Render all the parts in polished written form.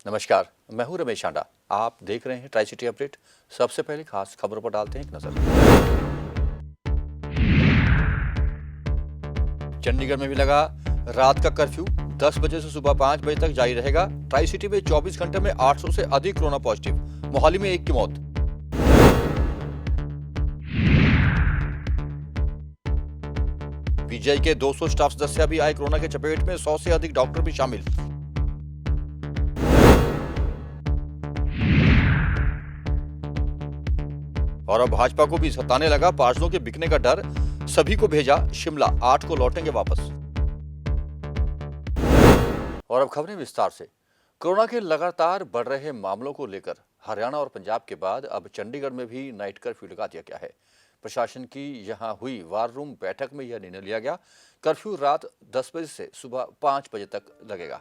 नमस्कार, मैं हूं रमेश आंडा। आप देख रहे हैं ट्राई सिटी अपडेट। सबसे पहले खास खबरों पर डालते हैं एक नजर। चंडीगढ़ में भी लगा रात का कर्फ्यू। 10 बजे से सुबह 5 बजे तक जारी रहेगा। ट्राई सिटी में 24 घंटे में 800 से अधिक कोरोना पॉजिटिव। मोहाली में 1 की मौत। पीजीआई के 200 स्टाफ सदस्य भी आए कोरोना के चपेट में। 100 से अधिक डॉक्टर भी शामिल। और अब भाजपा को भी सताने लगा पार्षदों के बिकने का डर। सभी को भेजा शिमला, 8 को लौटेंगे वापस। और अब खबरें विस्तार से। कोरोना के लगातार बढ़ रहे मामलों को लेकर हरियाणा और पंजाब के बाद अब चंडीगढ़ में भी नाइट कर्फ्यू लगा दिया गया है। प्रशासन की यहां हुई वार रूम बैठक में यह निर्णय लिया गया। कर्फ्यू रात 10 बजे से सुबह 5 बजे तक लगेगा।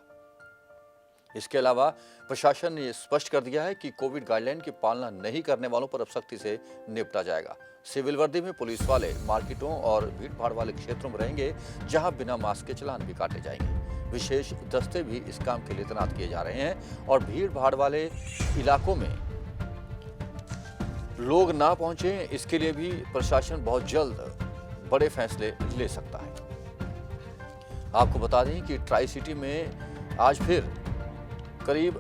इसके अलावा प्रशासन ने स्पष्ट कर दिया है कि कोविड गाइडलाइन की पालना नहीं करने वालों पर अब सख्ती से निपटा जाएगा। सिविल वर्दी में पुलिस वाले मार्केटों और भीड़-भाड़ वाले क्षेत्रों में रहेंगे, जहां बिना मास्क के चालान भी काटे जाएंगे। विशेष दस्ते भी इस काम के लिए तैनात किए जा रहे हैं और भीड़-भाड़ वाले इलाकों में लोग ना पहुंचे, इसके लिए भी प्रशासन बहुत जल्द बड़े फैसले ले सकता है। आपको बता दें कि ट्राई सिटी में आज फिर करीब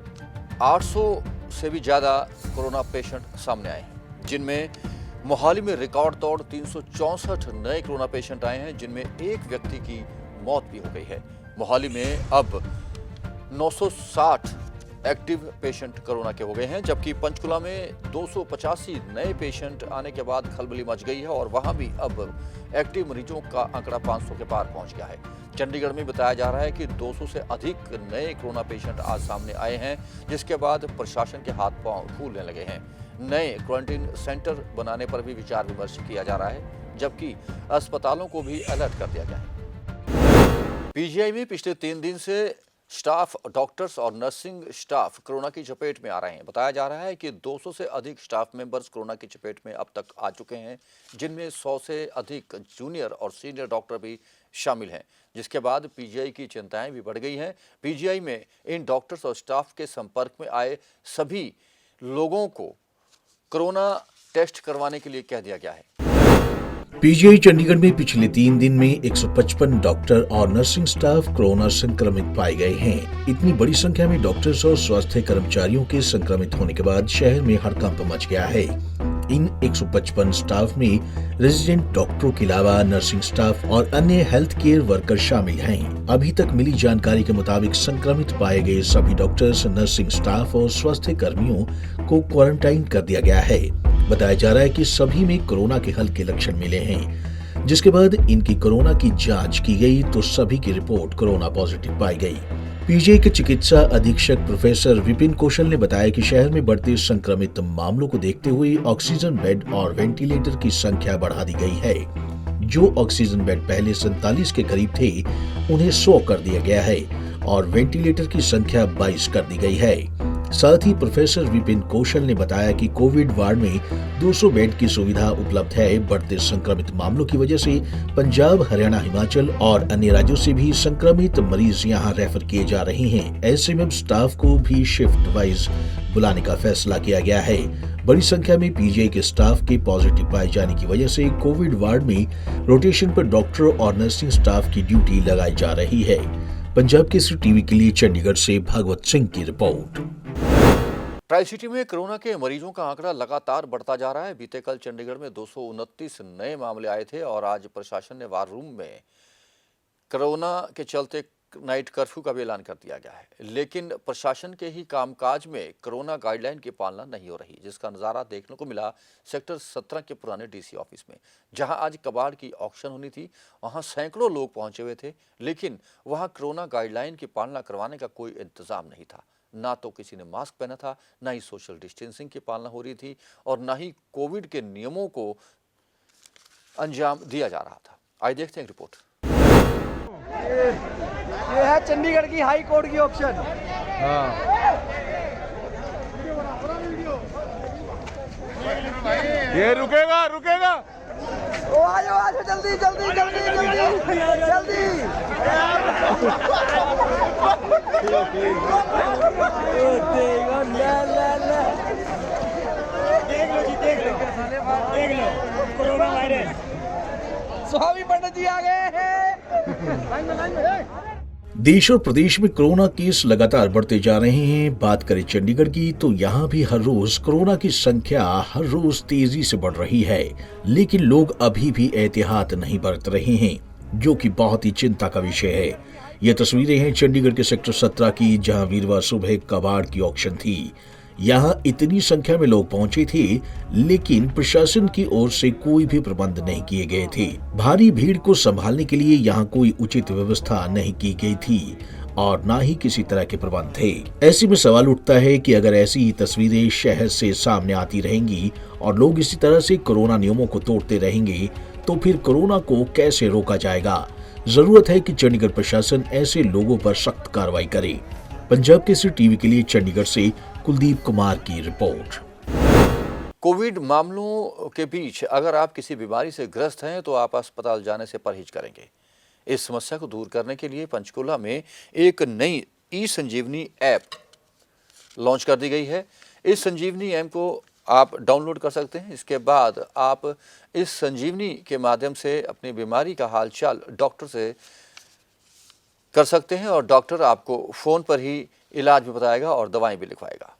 800 से भी ज़्यादा कोरोना पेशेंट सामने आए हैं, जिनमें मोहाली में रिकॉर्ड तोड़ 364 नए कोरोना पेशेंट आए हैं, जिनमें एक व्यक्ति की मौत भी हो गई है। मोहाली में अब 960 एक्टिव पेशेंट कोरोना के हो गए हैं, जबकि पंचकुला में 285 नए पेशेंट आने के बाद खलबली मच गई है और वहां भी अब एक्टिव मरीजों का आंकड़ा 500 के पार पहुंच गया है। चंडीगढ़ में बताया जा रहा है कि 200 से अधिक नए कोरोना पेशेंट आज सामने आए हैं, जिसके बाद प्रशासन के हाथ पांव फूलने लगे हैं। नए क्वारंटीन सेंटर बनाने पर भी विचार विमर्श किया जा रहा है, जबकि अस्पतालों को भी अलर्ट कर दिया गया है। पीजीआई में पिछले 3 दिन से स्टाफ, डॉक्टर्स और नर्सिंग स्टाफ कोरोना की चपेट में आ रहे हैं। बताया जा रहा है कि 200 से अधिक स्टाफ मेंबर्स कोरोना की चपेट में अब तक आ चुके हैं, जिनमें 100 से अधिक जूनियर और सीनियर डॉक्टर भी शामिल हैं, जिसके बाद पीजीआई की चिंताएं भी बढ़ गई हैं। पीजीआई में इन डॉक्टर्स और स्टाफ के संपर्क में आए सभी लोगों को कोरोना टेस्ट करवाने के लिए कह दिया गया है। पीजीआई चंडीगढ़ में पिछले 3 दिन में 155 डॉक्टर और नर्सिंग स्टाफ कोरोना संक्रमित पाए गए हैं। इतनी बड़ी संख्या में डॉक्टर्स और स्वास्थ्य कर्मचारियों के संक्रमित होने के बाद शहर में हड़कंप मच गया है। इन 155 स्टाफ में रेजिडेंट डॉक्टरों के अलावा नर्सिंग स्टाफ और अन्य हेल्थ केयर वर्कर शामिल हैं। अभी तक मिली जानकारी के मुताबिक संक्रमित पाए गए सभी डॉक्टर्स, नर्सिंग स्टाफ और स्वास्थ्य कर्मियों को क्वारंटाइन कर दिया गया है। बताया जा रहा है कि सभी में कोरोना के हल्के लक्षण मिले हैं, जिसके बाद इनकी कोरोना की जांच की गई तो सभी की रिपोर्ट कोरोना पॉजिटिव पाई गई। पीजीआई के चिकित्सा अधीक्षक प्रोफेसर विपिन कौशल ने बताया कि शहर में बढ़ते संक्रमित मामलों को देखते हुए ऑक्सीजन बेड और वेंटिलेटर की संख्या बढ़ा दी गई है। जो ऑक्सीजन बेड पहले 47 के करीब थे, उन्हें 100 कर दिया गया है और वेंटिलेटर की संख्या 22 कर दी गई है। साथ ही प्रोफेसर विपिन कौशल ने बताया कि कोविड वार्ड में 200 बेड की सुविधा उपलब्ध है। बढ़ते संक्रमित मामलों की वजह से पंजाब, हरियाणा, हिमाचल और अन्य राज्यों से भी संक्रमित मरीज यहां रेफर किए जा रहे हैं। ऐसे में स्टाफ को भी शिफ्ट वाइज बुलाने का फैसला किया गया है। बड़ी संख्या में पीजीआई के स्टाफ के पॉजिटिव पाए जाने की वजह से कोविड वार्ड में रोटेशन पर डॉक्टर और नर्सिंग स्टाफ की ड्यूटी लगाई जा रही है। पंजाब केसरी टीवी के लिए चंडीगढ़ से भागवत सिंह की रिपोर्ट। ट्राई सिटी में कोरोना के मरीजों का आंकड़ा लगातार बढ़ता जा रहा है। बीते कल चंडीगढ़ में 229 नए मामले आए थे और आज प्रशासन ने वार रूम में कोरोना के चलते नाइट कर्फ्यू का भी ऐलान कर दिया गया है। लेकिन प्रशासन के ही कामकाज में कोरोना गाइडलाइन की पालना नहीं हो रही, जिसका नज़ारा देखने को मिला सेक्टर 17 के पुराने डीसी ऑफिस में, जहां आज कबाड़ की ऑक्शन होनी थी। वहां सैकड़ों लोग पहुंचे हुए थे, लेकिन वहां कोरोना गाइडलाइन की पालना करवाने का कोई इंतजाम नहीं था। ना तो किसी ने मास्क पहना था, ना ही सोशल डिस्टेंसिंग की पालना हो रही थी और ना ही कोविड के नियमों को अंजाम दिया जा रहा था। आइए देखते हैं रिपोर्ट। ये है चंडीगढ़ की हाई कोर्ट की ऑप्शन। ये रुकेगा रुकेगा। ओ आज जल्दी जल्दी जल्दी जल्दी जल्दी। Corona virus. स्वामी पंडित जी आ गए हैं। देश और प्रदेश में कोरोना केस लगातार बढ़ते जा रहे हैं। बात करें चंडीगढ़ की तो यहाँ भी हर रोज कोरोना की संख्या हर रोज तेजी से बढ़ रही है, लेकिन लोग अभी भी एहतियात नहीं बरत रहे हैं, जो कि बहुत ही चिंता का विषय है। ये तस्वीरें हैं चंडीगढ़ के सेक्टर 17 की, जहां वीरवार सुबह कबाड़ की ऑक्शन थी। यहां इतनी संख्या में लोग पहुंचे थे, लेकिन प्रशासन की ओर से कोई भी प्रबंध नहीं किए गए थे। भारी भीड़ को संभालने के लिए यहां कोई उचित व्यवस्था नहीं की गई थी और न ही किसी तरह के प्रबंध थे। ऐसे में सवाल उठता है कि अगर ऐसी ही तस्वीरें शहर से सामने आती रहेंगी और लोग इसी तरह से कोरोना नियमों को तोड़ते रहेंगे, तो फिर कोरोना को कैसे रोका जाएगा। जरूरत है कि चंडीगढ़ प्रशासन ऐसे लोगों पर सख्त कार्रवाई करे। पंजाब केसरी टीवी के लिए चंडीगढ़ से कुलदीप कुमार की रिपोर्ट। कोविड मामलों के बीच अगर आप किसी बीमारी से ग्रस्त हैं तो आप अस्पताल जाने से परहेज करेंगे। इस समस्या को दूर करने के लिए पंचकूला में एक नई ई-संजीवनी ऐप लॉन्च कर दी गई है। इस संजीवनी ऐप को आप डाउनलोड कर सकते हैं। इसके बाद आप इस संजीवनी के माध्यम से अपनी बीमारी का हालचाल डॉक्टर से कर सकते हैं और डॉक्टर आपको फोन पर ही इलाज भी बताएगा और दवाएं भी लिखवाएगा।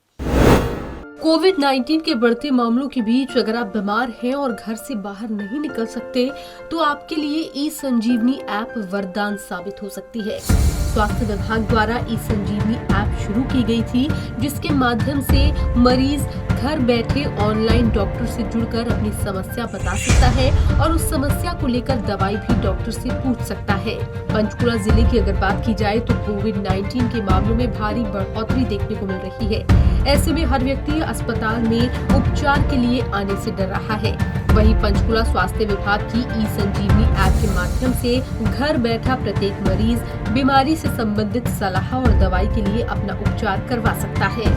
कोविड-19 के बढ़ते मामलों के बीच अगर आप बीमार हैं और घर से बाहर नहीं निकल सकते, तो आपके लिए ई-संजीवनी ऐप वरदान साबित हो सकती है। स्वास्थ्य विभाग द्वारा ई-संजीवनी ऐप शुरू की गई थी, जिसके माध्यम से मरीज घर बैठे ऑनलाइन डॉक्टर से जुड़कर अपनी समस्या बता सकता है और उस समस्या को लेकर दवाई भी डॉक्टर से पूछ सकता है। पंचकुला जिले की अगर बात की जाए तो कोविड-19 के मामलों में भारी बढ़ोतरी देखने को मिल रही है। ऐसे में हर व्यक्ति अस्पताल में उपचार के लिए आने से डर रहा है। वहीं पंचकुला स्वास्थ्य विभाग की ई-संजीवनी ऐप के माध्यम से घर बैठा प्रत्येक मरीज बीमारी से संबंधित सलाह और दवाई के लिए अपना उपचार करवा सकता है।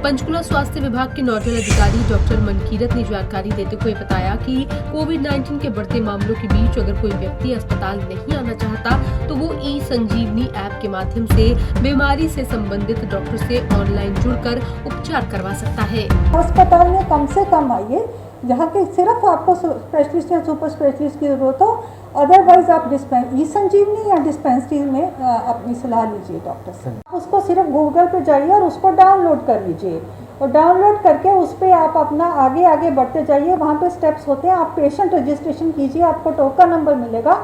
पंचकुला स्वास्थ्य विभाग के नोडल अधिकारी डॉक्टर मनकीरत ने जानकारी देते हुए बताया कि कोविड-19 के बढ़ते मामलों के बीच अगर कोई व्यक्ति अस्पताल नहीं आना चाहता तो वो ई-संजीवनी ऐप के माध्यम से बीमारी से संबंधित डॉक्टर से ऑनलाइन जुड़कर उपचार करवा सकता है। अस्पताल में कम से कम आइए, जहाँ के सिर्फ आपको स्पेशलिस्ट या सुपर स्पेशलिस्ट की जरूरत हो। अदरवाइज आप ई-संजीवनी या डिस्पेंसरी में अपनी सलाह लीजिए डॉक्टर से। उसको सिर्फ गूगल पे जाइए और उसको डाउनलोड कर लीजिए और डाउनलोड करके उस पर आप अपना आगे आगे बढ़ते जाइए। वहाँ पे स्टेप्स होते हैं। आप पेशेंट रजिस्ट्रेशन कीजिए, आपको टोकन नंबर मिलेगा।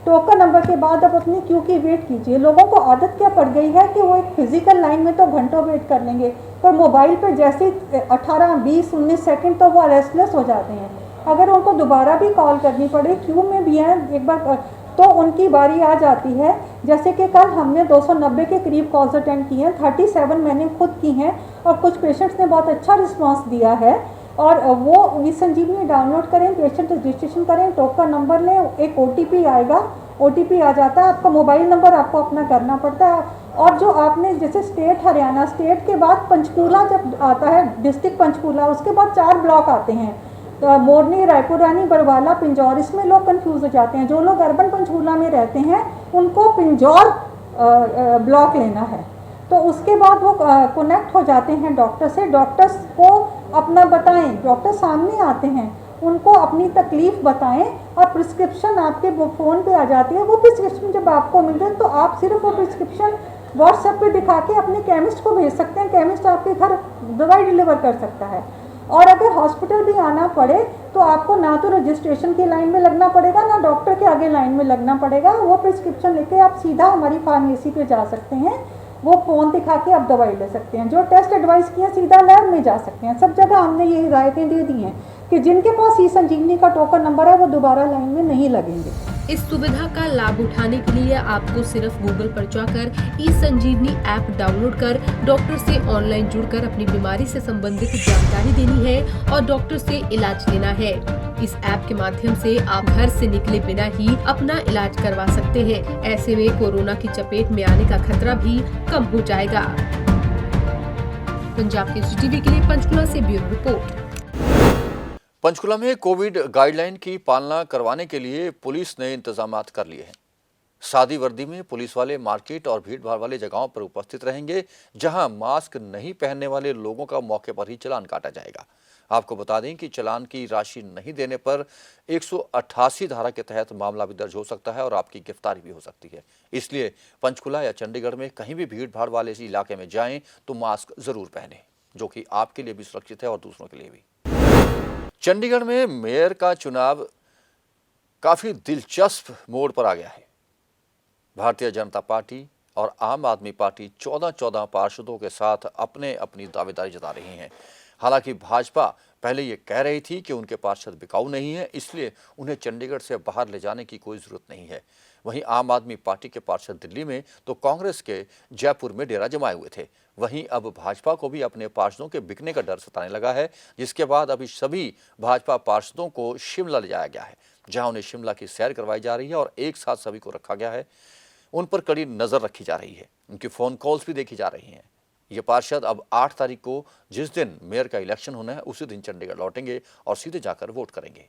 टोकन नंबर के बाद आप अपनी क्यू की वेट कीजिए। लोगों को आदत क्या पड़ गई है कि वो एक फिजिकल लाइन में तो घंटों वेट कर लेंगे, पर मोबाइल पे जैसे 18, 20, 19 सेकंड तो वो रेस्टलेस हो जाते हैं। अगर उनको दोबारा भी कॉल करनी पड़े, क्यू में भी हैं एक बार, तो उनकी बारी आ जाती है। जैसे कि कल हमने 290 के करीब कॉल्स अटेंड की हैं, 37 मैंने खुद की हैं और कुछ पेशेंट्स ने बहुत अच्छा रिस्पांस दिया है। और वो ई-संजीवनी डाउनलोड करें, पेशेंट रजिस्ट्रेशन करें, टोकन नंबर लें, एक OTP आएगा, OTP आ जाता है, आपका मोबाइल नंबर आपको अपना करना पड़ता है। और जो आपने जैसे स्टेट हरियाणा, स्टेट के बाद पंचकूला जब आता है, डिस्ट्रिक्ट पंचकूला, उसके बाद 4 ब्लॉक आते हैं, मोरनी, रायपुर रानी, बरवाला, पिंजौर। इसमें लोग कंफ्यूज हो जाते हैं। जो लोग अर्बन पंचकूला में रहते हैं उनको पिंजौर ब्लॉक लेना है। तो उसके बाद वो कनेक्ट हो जाते हैं डॉक्टर से। डॉक्टर्स को अपना बताएं, डॉक्टर सामने आते हैं, उनको अपनी तकलीफ बताएं और प्रिस्क्रिप्शन आपके फ़ोन पे आ जाती है। वो प्रिस्क्रिप्शन जब आपको मिल जाए तो आप सिर्फ वो प्रिस्क्रिप्शन व्हाट्सएप पे दिखा के अपने केमिस्ट को भेज सकते हैं। केमिस्ट आपके घर दवाई डिलीवर कर सकता है। और अगर हॉस्पिटल भी आना पड़े तो आपको ना तो रजिस्ट्रेशन की लाइन में लगना पड़ेगा, ना डॉक्टर के आगे लाइन में लगना पड़ेगा। वो प्रिस्क्रिप्शन लेके आप सीधा हमारी फार्मेसी पे जा सकते हैं। वो फ़ोन दिखा के आप दवाई ले सकते हैं। जो टेस्ट एडवाइस किए सीधा लैब में जा सकते हैं। सब जगह हमने ये हिदायतें दे दी हैं कि जिनके पास ई-संजीवनी का टोकन नंबर है वो दोबारा लाइन में नहीं लगेंगे। इस सुविधा का लाभ उठाने के लिए आपको सिर्फ गूगल पर जाकर ई-संजीवनी ऐप डाउनलोड कर डॉक्टर से ऑनलाइन जुड़कर अपनी बीमारी से संबंधित जानकारी देनी है और डॉक्टर से इलाज लेना है। इस ऐप के माध्यम से आप घर से निकले बिना ही अपना इलाज करवा सकते हैं। ऐसे में कोरोना की चपेट में आने का खतरा भी कम हो जाएगा। पंजाब केसरी टीवी के लिए पंचकुला से ब्यूरो रिपोर्ट। पंचकुला में कोविड गाइडलाइन की पालना करवाने के लिए पुलिस ने इंतजामात कर लिए हैं। सादी वर्दी में पुलिस वाले मार्केट और भीड़-भाड़ वाले जगहों पर उपस्थित रहेंगे, जहां मास्क नहीं पहनने वाले लोगों का मौके पर ही चालान काटा जाएगा। आपको बता दें कि चालान की राशि नहीं देने पर 188 धारा के तहत मामला भी दर्ज हो सकता है और आपकी गिरफ्तारी भी हो सकती है। इसलिए पंचकुला या चंडीगढ़ में कहीं भी भीड़-भाड़ वाले इस इलाके में जाएं तो मास्क जरूर पहनें, जो कि आपके लिए भी सुरक्षित है और दूसरों के लिए भी। चंडीगढ़ में मेयर का चुनाव काफी दिलचस्प मोड़ पर आ गया है। भारतीय जनता पार्टी और आम आदमी पार्टी 14-14 पार्षदों के साथ अपने अपनी दावेदारी जता रही हैं। हालांकि भाजपा पहले ये कह रही थी कि उनके पार्षद बिकाऊ नहीं है, इसलिए उन्हें चंडीगढ़ से बाहर ले जाने की कोई जरूरत नहीं है। वहीं आम आदमी पार्टी के पार्षद दिल्ली में तो कांग्रेस के जयपुर में डेरा जमाए हुए थे। वहीं अब भाजपा को भी अपने पार्षदों के बिकने का डर सताने लगा है, जिसके बाद अभी सभी भाजपा पार्षदों को शिमला ले जाया गया है, जहां उन्हें शिमला की सैर करवाई जा रही है और एक साथ सभी को रखा गया है। उन पर कड़ी नजर रखी जा रही है, उनकी फोन कॉल्स भी देखी जा रही हैं। ये पार्षद अब 8 तारीख को, जिस दिन मेयर का इलेक्शन होना है, उसी दिन चंडीगढ़ लौटेंगे और सीधे जाकर वोट करेंगे।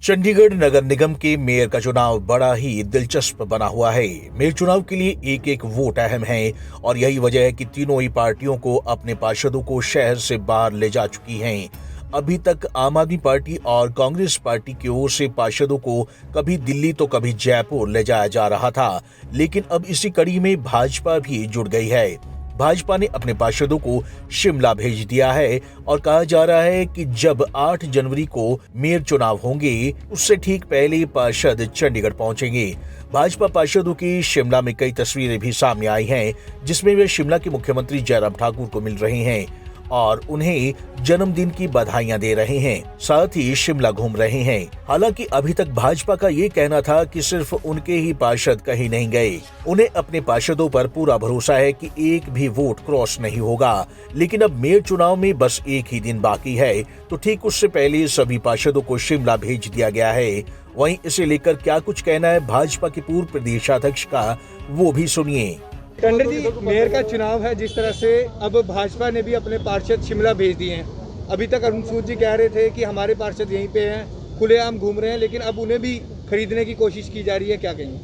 चंडीगढ़ नगर निगम के मेयर का चुनाव बड़ा ही दिलचस्प बना हुआ है। मेयर चुनाव के लिए एक एक वोट अहम है और यही वजह है कि तीनों ही पार्टियों को अपने पार्षदों को शहर से बाहर ले जा चुकी हैं। अभी तक आम आदमी पार्टी और कांग्रेस पार्टी की ओर से पार्षदों को कभी दिल्ली तो कभी जयपुर ले जाया जा रहा था, लेकिन अब इसी कड़ी में भाजपा भी जुड़ गई है। भाजपा ने अपने पार्षदों को शिमला भेज दिया है और कहा जा रहा है कि जब 8 जनवरी को मेयर चुनाव होंगे, उससे ठीक पहले पार्षद चंडीगढ़ पहुंचेंगे। भाजपा पार्षदों की शिमला में कई तस्वीरें भी सामने आई हैं, जिसमें वे शिमला के मुख्यमंत्री जयराम ठाकुर को मिल रहे हैं और उन्हें जन्मदिन की बधाइयां दे रहे हैं, साथ ही शिमला घूम रहे हैं। हालांकि अभी तक भाजपा का ये कहना था कि सिर्फ उनके ही पार्षद कहीं नहीं गए। उन्हें अपने पार्षदों पर पूरा भरोसा है कि एक भी वोट क्रॉस नहीं होगा, लेकिन अब मेयर चुनाव में बस एक ही दिन बाकी है, तो ठीक उससे पहले सभी पार्षदों को शिमला भेज दिया गया है। वहीं इसे लेकर क्या कुछ कहना है भाजपा के पूर्व प्रदेशाध्यक्ष का, वो भी सुनिए। टंडन जी, मेयर का चुनाव है, जिस तरह से अब भाजपा ने भी अपने पार्षद शिमला भेज दिए हैं। अभी तक अरुण सूद जी कह रहे थे कि हमारे पार्षद यहीं पे हैं, खुलेआम घूम रहे हैं, लेकिन अब उन्हें भी खरीदने की कोशिश की जा रही है, क्या कहेंगे?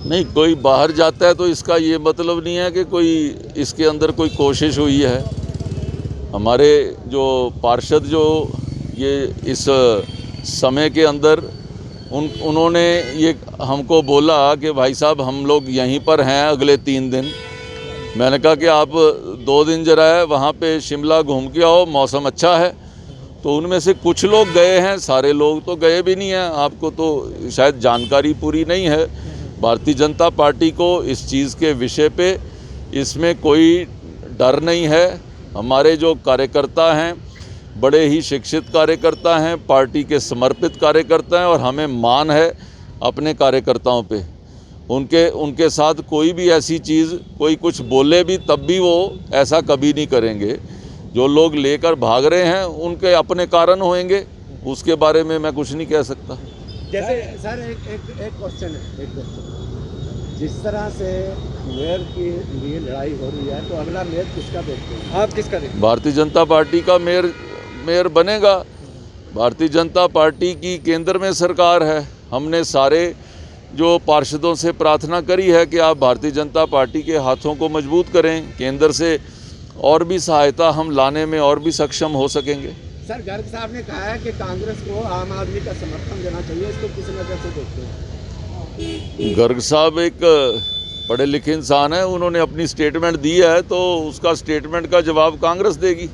नहीं, कोई बाहर जाता है तो इसका ये मतलब नहीं है कि कोई इसके अंदर कोई कोशिश हुई है। हमारे जो पार्षद जो ये इस समय के अंदर उन्होंने ये हमको बोला कि भाई साहब हम लोग यहीं पर हैं अगले 3 दिन। मैंने कहा कि आप 2 दिन जरा है वहाँ पे शिमला घूम के आओ, मौसम अच्छा है। तो उनमें से कुछ लोग गए हैं, सारे लोग तो गए भी नहीं हैं। आपको तो शायद जानकारी पूरी नहीं है। भारतीय जनता पार्टी को इस चीज़ के विषय पे इसमें कोई डर नहीं है। हमारे जो कार्यकर्ता हैं बड़े ही शिक्षित कार्यकर्ता हैं, पार्टी के समर्पित कार्यकर्ता हैं और हमें मान है अपने कार्यकर्ताओं पे। उनके साथ कोई भी ऐसी चीज़, कोई कुछ बोले भी तब भी वो ऐसा कभी नहीं करेंगे। जो लोग लेकर भाग रहे हैं उनके अपने कारण होंगे, उसके बारे में मैं कुछ नहीं कह सकता। जैसे सर एक क्वेश्चन है, जिस तरह से मेयर की लिए लड़ाई हो रही है, तो अगला मेयर किसका देखते हैं आप? किसका देखते हैं? भारतीय जनता पार्टी का मेयर बनेगा। भारतीय जनता पार्टी की केंद्र में सरकार है। हमने सारे जो पार्षदों से प्रार्थना करी है कि आप भारतीय जनता पार्टी के हाथों को मजबूत करें, केंद्र से और भी सहायता हम लाने में और भी सक्षम हो सकेंगे। सर, गर्ग साहब ने कहा है कि कांग्रेस को आम आदमी का समर्थन देना चाहिए, इसको किस नजर से देखते हैं? गर्ग साहब एक पढ़े लिखे इंसान है, उन्होंने अपनी स्टेटमेंट दी है तो उसका स्टेटमेंट का जवाब कांग्रेस देगी।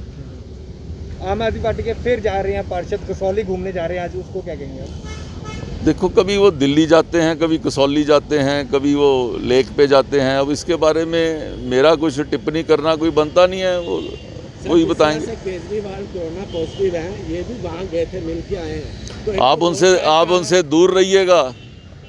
आम आदमी पार्टी के फिर जा रहे हैं पार्षद, कसौली घूमने जा रहे हैं आज, उसको क्या कहेंगे आप? देखो, कभी वो दिल्ली जाते हैं, कभी कसौली जाते हैं, कभी वो लेक पे जाते हैं। अब इसके बारे में मेरा कुछ टिप्पणी करना कोई बनता नहीं है, वही बताएंगे। केजरीवाल कोरोना पॉजिटिव हैं, ये भी वहाँ गए थे, मिल के आए हैं, तो आप उनसे दूर रहिएगा,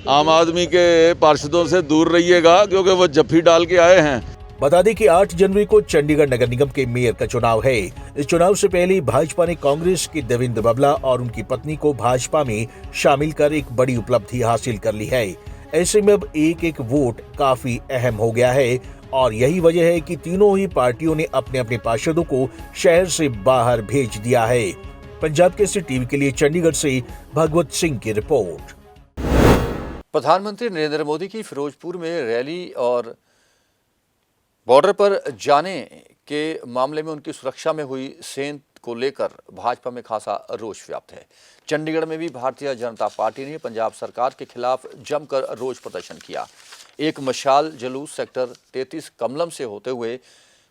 आम आदमी के पार्षदों से दूर रहिएगा, क्योंकि वो जफ्फी डाल के आए हैं। बता दें कि 8 जनवरी को चंडीगढ़ नगर निगम के मेयर का चुनाव है। इस चुनाव से पहले भाजपा ने कांग्रेस के देवेंद्र बबला और उनकी पत्नी को भाजपा में शामिल कर एक बड़ी उपलब्धि हासिल कर ली है। ऐसे में अब एक एक वोट काफी अहम हो गया है और यही वजह है कि तीनों ही पार्टियों ने अपने अपने पार्षदों को शहर से बाहर भेज दिया है। पंजाब केसरी टीवी के लिए चंडीगढ़ से भगवत सिंह की रिपोर्ट। प्रधानमंत्री नरेंद्र मोदी की फिरोजपुर में रैली और बॉर्डर पर जाने के मामले में उनकी सुरक्षा में हुई सेंध को लेकर भाजपा में खासा रोष व्याप्त है। चंडीगढ़ में भी भारतीय जनता पार्टी ने पंजाब सरकार के खिलाफ जमकर रोष प्रदर्शन किया। एक मशाल जुलूस सेक्टर 33 कमलम से होते हुए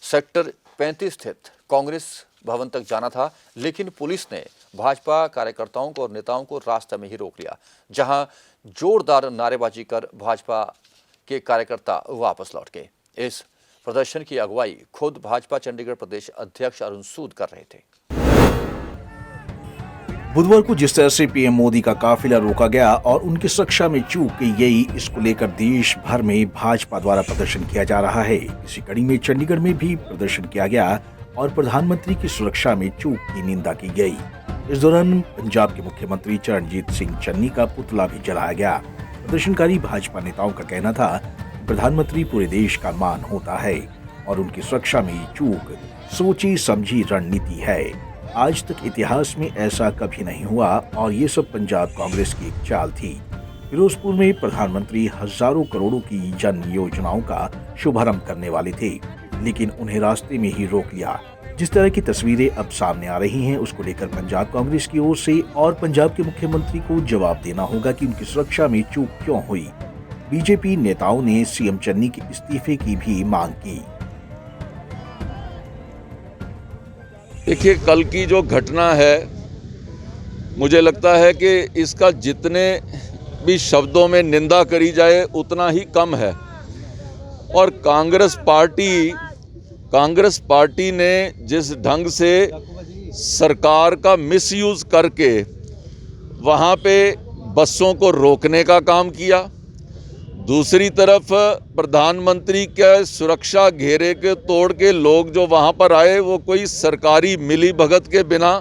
सेक्टर 35 स्थित कांग्रेस भवन तक जाना था, लेकिन पुलिस ने भाजपा कार्यकर्ताओं को और नेताओं को रास्ते में ही रोक लिया, जहां जोरदार नारेबाजी कर भाजपा के कार्यकर्ता वापस लौट गए। इस प्रदर्शन की अगुवाई खुद भाजपा चंडीगढ़ प्रदेश अध्यक्ष अरुण सूद कर रहे थे। बुधवार को जिस तरह से पीएम मोदी का काफिला रोका गया और उनकी सुरक्षा में चूक की गई, इसको लेकर देश भर में भाजपा द्वारा प्रदर्शन किया जा रहा है। इसी कड़ी में चंडीगढ़ में भी प्रदर्शन किया गया और प्रधानमंत्री की सुरक्षा में चूक की निंदा की गई। इस दौरान पंजाब के मुख्यमंत्री चरणजीत सिंह चन्नी का पुतला भी जलाया गया। प्रदर्शनकारी भाजपा नेताओं का कहना था कि प्रधानमंत्री पूरे देश का मान होता है और उनकी सुरक्षा में चूक सोची समझी रणनीति है। आज तक इतिहास में ऐसा कभी नहीं हुआ और ये सब पंजाब कांग्रेस की एक चाल थी। फिरोजपुर में प्रधानमंत्री हजारों करोड़ों की जन योजनाओं का शुभारंभ करने वाले थे, लेकिन उन्हें रास्ते में ही रोक लिया। जिस तरह की तस्वीरें अब सामने आ रही हैं, उसको लेकर पंजाब कांग्रेस की ओर से और पंजाब के मुख्यमंत्री को जवाब देना होगा कि उनकी सुरक्षा में चूक क्यों हुई। बीजेपी नेताओं ने सीएम चन्नी के इस्तीफे की भी मांग की। देखिए, कल की जो घटना है, मुझे लगता है कि इसका जितने भी शब्दों में निंदा करी जाए उतना ही कम है। और कांग्रेस पार्टी ने जिस ढंग से सरकार का मिसयूज करके वहाँ पे बसों को रोकने का काम किया, दूसरी तरफ प्रधानमंत्री के सुरक्षा घेरे के तोड़ के लोग जो वहाँ पर आए, वो कोई सरकारी मिली भगत के बिना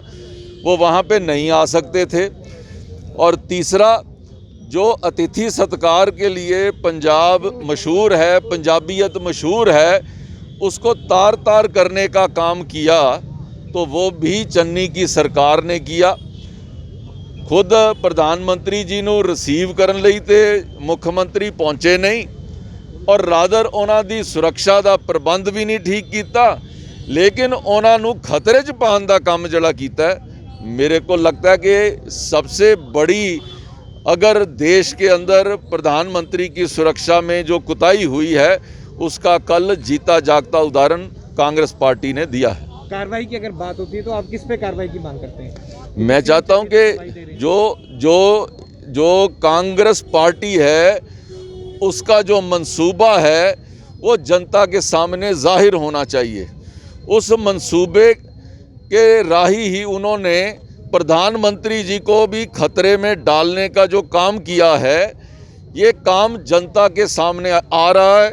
वो वहाँ पे नहीं आ सकते थे। और तीसरा, जो अतिथि सत्कार के लिए पंजाब मशहूर है, पंजाबियत मशहूर है, उसको तार तार करने का काम किया, तो वो भी चन्नी की सरकार ने किया। खुद प्रधानमंत्री जी ਨੂੰ ਰਿਸੀਵ ਕਰਨ ਲਈ ਤੇ ਮੁੱਖ ਮੰਤਰੀ ਪਹੁੰਚੇ ਨਹੀਂ ਔਰ ਰਾਦਰ ਉਹਨਾਂ ਦੀ ਸੁਰੱਖਿਆ ਦਾ ਪ੍ਰਬੰਧ ਵੀ ਨਹੀਂ ਠੀਕ ਕੀਤਾ, ਲੇਕਿਨ ਉਹਨਾਂ ਨੂੰ ਖਤਰੇ 'ਚ ਪਾਉਣ ਦਾ ਕੰਮ ਜਿਹੜਾ ਕੀਤਾ ਹੈ, मेरे को लगता है कि सबसे बड़ी, अगर देश के अंदर प्रधानमंत्री की सुरक्षा में जो कुताही हुई है, उसका कल जीता जागता उदाहरण कांग्रेस पार्टी ने दिया है। कार्रवाई की अगर बात होती है तो आप किस पे कार्रवाई की मांग करते हैं? मैं चाहता हूं कि जो कांग्रेस पार्टी है, उसका जो मंसूबा है वो जनता के सामने जाहिर होना चाहिए। उस मंसूबे के राही ही उन्होंने प्रधानमंत्री जी को भी खतरे में डालने का जो काम किया है, ये काम जनता के सामने आ रहा है।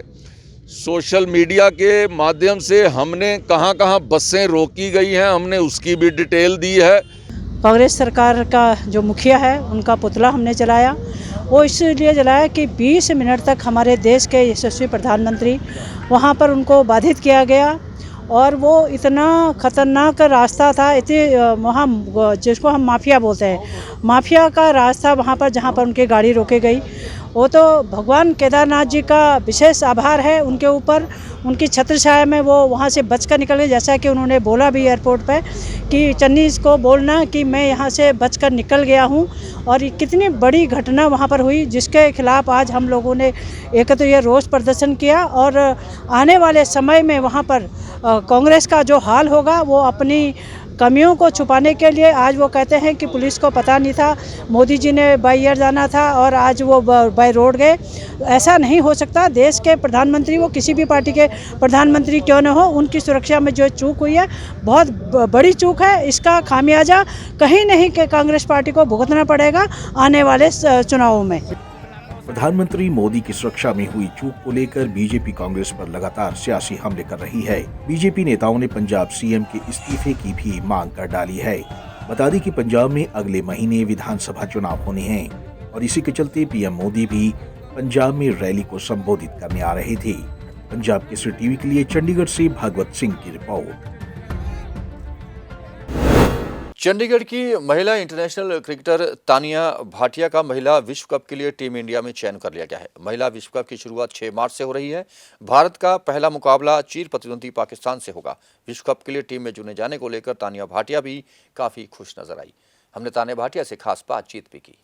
सोशल मीडिया के माध्यम से हमने कहां कहां बसें रोकी गई हैं, हमने उसकी भी डिटेल दी है। कांग्रेस सरकार का जो मुखिया है, उनका पुतला हमने जलाया। वो इसलिए जलाया कि 20 मिनट तक हमारे देश के यशस्वी प्रधानमंत्री, वहाँ पर उनको बाधित किया गया और वो इतना ख़तरनाक रास्ता था, इतने वहाँ जिसको हम माफिया बोलते हैं, माफिया का रास्ता वहाँ पर, जहाँ पर उनकी गाड़ी रोकी गई। वो तो भगवान केदारनाथ जी का विशेष आभार है उनके ऊपर, उनकी छत्र छाया में वो वहाँ से बचकर निकल गए। जैसा कि उन्होंने बोला भी एयरपोर्ट पे कि चन्नी को बोलना कि मैं यहाँ से बचकर निकल गया हूँ। और ये कितनी बड़ी घटना वहाँ पर हुई, जिसके खिलाफ आज हम लोगों ने एक तो ये रोष प्रदर्शन किया और आने वाले समय में वहाँ पर कांग्रेस का जो हाल होगा, वो अपनी कमियों को छुपाने के लिए आज वो कहते हैं कि पुलिस को पता नहीं था, मोदी जी ने बाई एयर जाना था और आज वो बाई रोड गए। ऐसा नहीं हो सकता। देश के प्रधानमंत्री, वो किसी भी पार्टी के प्रधानमंत्री क्यों न हो, उनकी सुरक्षा में जो चूक हुई है, बहुत बड़ी चूक है। इसका खामियाजा कहीं नहीं कि कांग्रेस पार्टी को भुगतना पड़ेगा आने वाले चुनावों में। प्रधानमंत्री मोदी की सुरक्षा में हुई चूक को लेकर बीजेपी कांग्रेस पर लगातार सियासी हमले कर रही है। बीजेपी नेताओं ने पंजाब सीएम के इस्तीफे की भी मांग कर डाली है। बता दें कि पंजाब में अगले महीने विधानसभा चुनाव होने हैं और इसी के चलते पीएम मोदी भी पंजाब में रैली को संबोधित करने आ रहे थे। पंजाब केसरी टीवी के लिए चंडीगढ़ से भागवत सिंह की रिपोर्ट। चंडीगढ़ की महिला इंटरनेशनल क्रिकेटर तानिया भाटिया का महिला विश्व कप के लिए टीम इंडिया में चयन कर लिया गया है। महिला विश्व कप की शुरुआत 6 मार्च से हो रही है। भारत का पहला मुकाबला चिर प्रतिद्वंदी पाकिस्तान से होगा। विश्व कप के लिए टीम में चुने जाने को लेकर तानिया भाटिया भी काफी खुश नजर आई। हमने तानिया भाटिया से खास बातचीत भी की।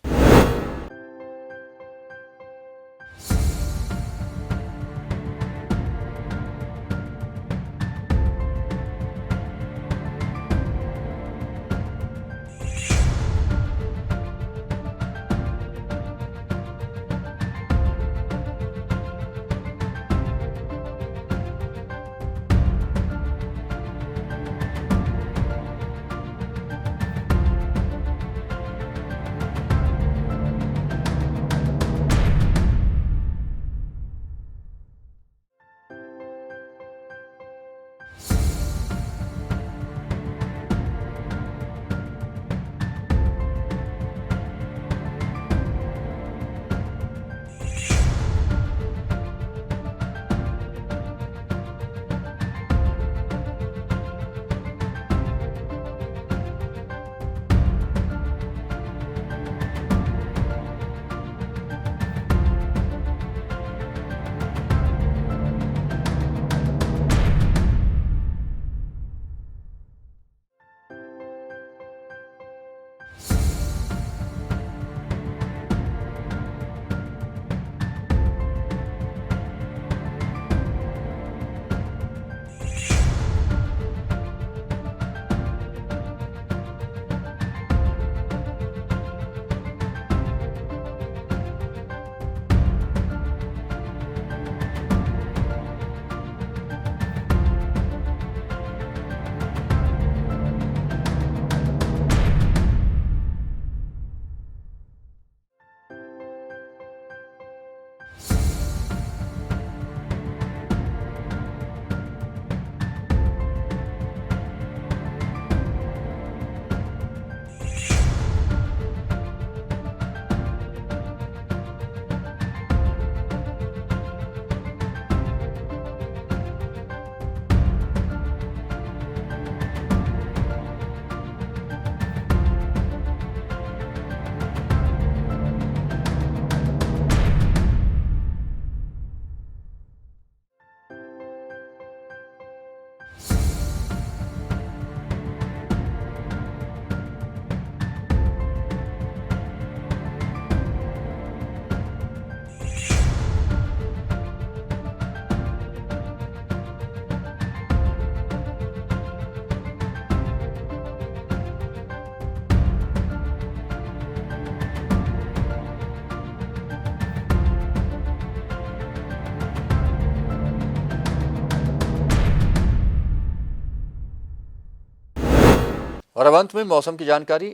और अब अंत में मौसम की जानकारी।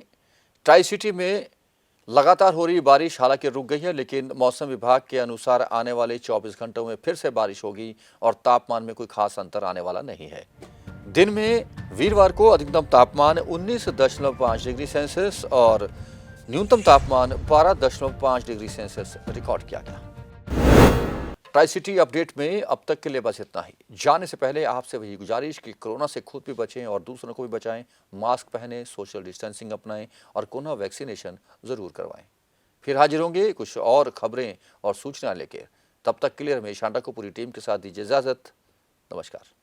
ट्राई सिटी में लगातार हो रही बारिश हालांकि रुक गई है, लेकिन मौसम विभाग के अनुसार आने वाले 24 घंटों में फिर से बारिश होगी और तापमान में कोई खास अंतर आने वाला नहीं है। दिन में वीरवार को अधिकतम तापमान 19.5 डिग्री सेल्सियस और न्यूनतम तापमान 12.5 डिग्री सेल्सियस रिकॉर्ड किया गया। ट्राई सिटी अपडेट में अब तक के लिए बस इतना ही। जाने से पहले आपसे वही गुजारिश कि कोरोना से खुद भी बचें और दूसरों को भी बचाएं, मास्क पहनें, सोशल डिस्टेंसिंग अपनाएं और कोरोना वैक्सीनेशन जरूर करवाएं। फिर हाजिर होंगे कुछ और खबरें और सूचना लेकर। तब तक के लिए रमेश हांडा को पूरी टीम के साथ दीजिए इजाजत। नमस्कार।